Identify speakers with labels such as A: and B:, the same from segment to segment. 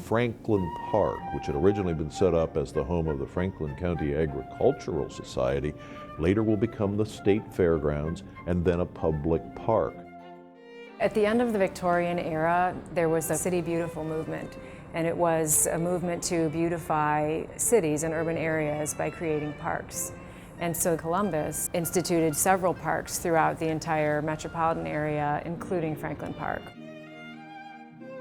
A: Franklin Park, which had originally been set up as the home of the Franklin County Agricultural Society, later will become the state fairgrounds and then a public park.
B: At the end of the Victorian era, there was a City Beautiful movement, and it was a movement to beautify cities and urban areas by creating parks. And so Columbus instituted several parks throughout the entire metropolitan area, including Franklin Park.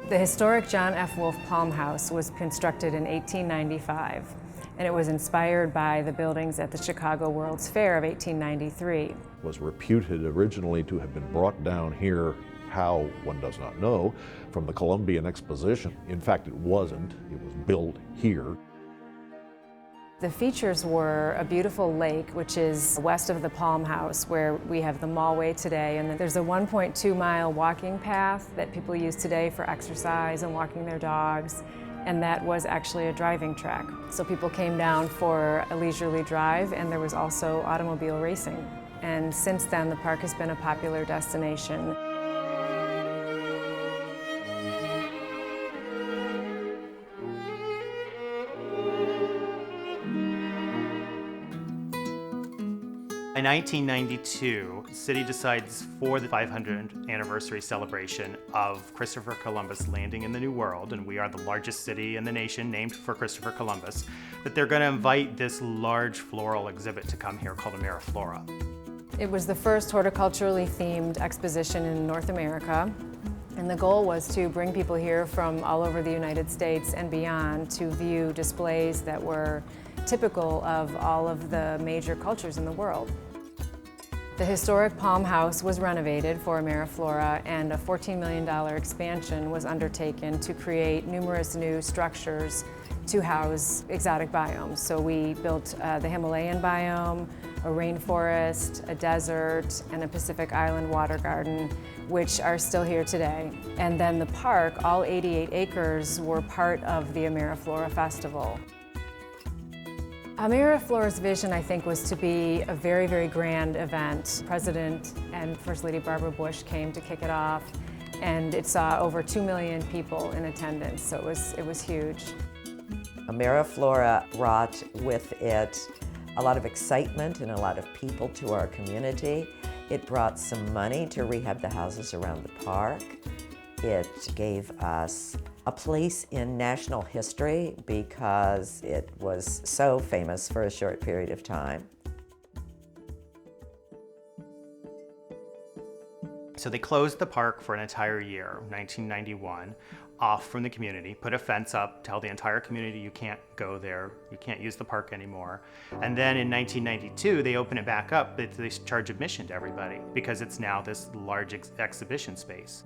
B: The historic John F. Wolfe Palm House was constructed in 1895, and it was inspired by the buildings at the Chicago World's Fair of 1893.
A: Was reputed originally to have been brought down here, how, one does not know, from the Columbian Exposition. In fact, it wasn't. It was built here.
B: The features were a beautiful lake, which is west of the Palm House, where we have the Mallway today, and then there's a 1.2-mile walking path that people use today for exercise and walking their dogs, and that was actually a driving track. So people came down for a leisurely drive, and there was also automobile racing. And since then, the park has been a popular destination.
C: In 1992, the city decides for the 500th anniversary celebration of Christopher Columbus landing in the New World, and we are the largest city in the nation named for Christopher Columbus, that they're going to invite this large floral exhibit to come here called AmeriFlora.
B: It was the first horticulturally themed exposition in North America, and the goal was to bring people here from all over the United States and beyond to view displays that were typical of all of the major cultures in the world. The historic Palm House was renovated for AmeriFlora, and a $14 million expansion was undertaken to create numerous new structures to house exotic biomes. So we built the Himalayan biome, a rainforest, a desert, and a Pacific Island water garden, which are still here today. And then the park, all 88 acres, were part of the AmeriFlora Festival. AmeriFlora's vision, I think, was to be a very, very grand event. President and First Lady Barbara Bush came to kick it off, and it saw over 2 million people in attendance, so it was huge.
D: AmeriFlora brought with it a lot of excitement and a lot of people to our community. It brought some money to rehab the houses around the park. It gave us a place in national history because it was so famous for a short period of time.
C: So they closed the park for an entire year, 1991, off from the community, put a fence up, tell the entire community you can't go there, you can't use the park anymore. And then in 1992, they open it back up, but they charge admission to everybody because it's now this large exhibition space.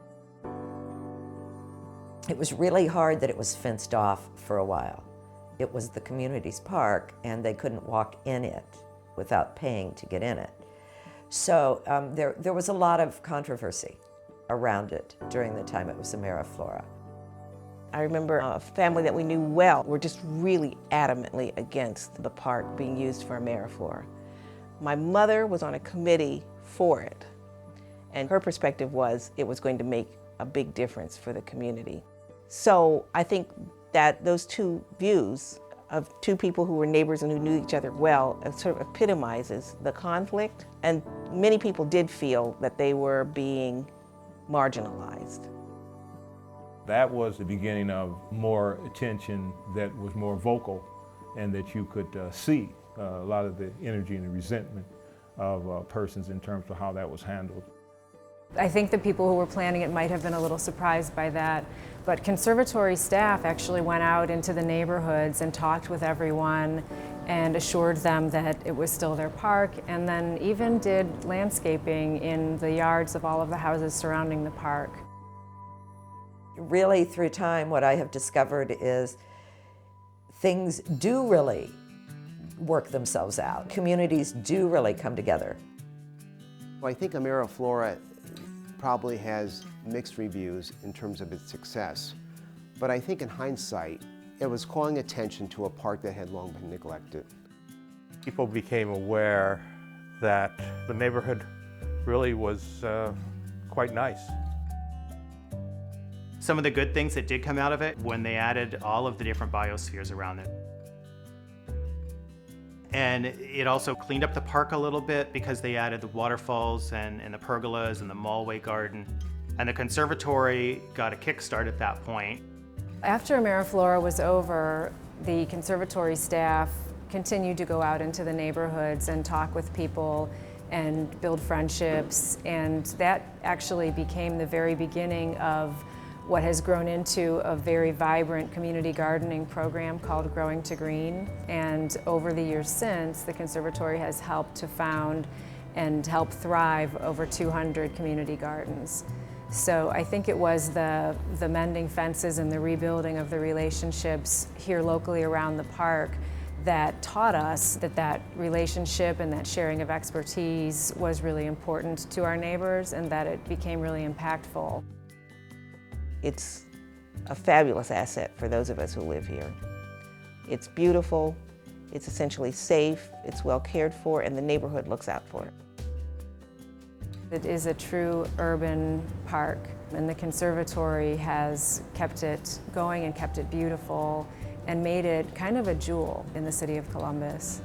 D: It was really hard that it was fenced off for a while. It was the community's park, and they couldn't walk in it without paying to get in it. So there was a lot of controversy around it during the time it was AmeriFlora.
E: I remember a family that we knew well were just really adamantly against the park being used for AmeriFlora. My mother was on a committee for it, and her perspective was it was going to make a big difference for the community. So I think that those two views of two people who were neighbors and who knew each other well sort of epitomizes the conflict, and many people did feel that they were being marginalized.
F: That was the beginning of more attention that was more vocal and that you could see a lot of the energy and the resentment of persons in terms of how that was handled.
B: I think the people who were planning it might have been a little surprised by that, but conservatory staff actually went out into the neighborhoods and talked with everyone and assured them that it was still their park, and then even did landscaping in the yards of all of the houses surrounding the park.
D: Really, through time, what I have discovered is things do really work themselves out. Communities do really come together.
G: Well, I think AmeriFlora probably has mixed reviews in terms of its success, but I think in hindsight, it was calling attention to a park that had long been neglected.
H: People became aware that the neighborhood really was quite nice.
C: Some of the good things that did come out of it when they added all of the different biospheres around it. And it also cleaned up the park a little bit because they added the waterfalls and the pergolas and the Malway Garden. And the conservatory got a kickstart at that point.
B: After AmeriFlora was over, the conservatory staff continued to go out into the neighborhoods and talk with people and build friendships, and that actually became the very beginning of what has grown into a very vibrant community gardening program called Growing to Green. And over the years since, the conservatory has helped to found and help thrive over 200 community gardens. So I think it was the mending fences and the rebuilding of the relationships here locally around the park that taught us that that relationship and that sharing of expertise was really important to our neighbors, and that it became really impactful.
E: It's a fabulous asset for those of us who live here. It's beautiful, it's essentially safe, it's well cared for, and the neighborhood looks out for it.
B: It is a true urban park, and the conservatory has kept it going and kept it beautiful and made it kind of a jewel in the city of Columbus.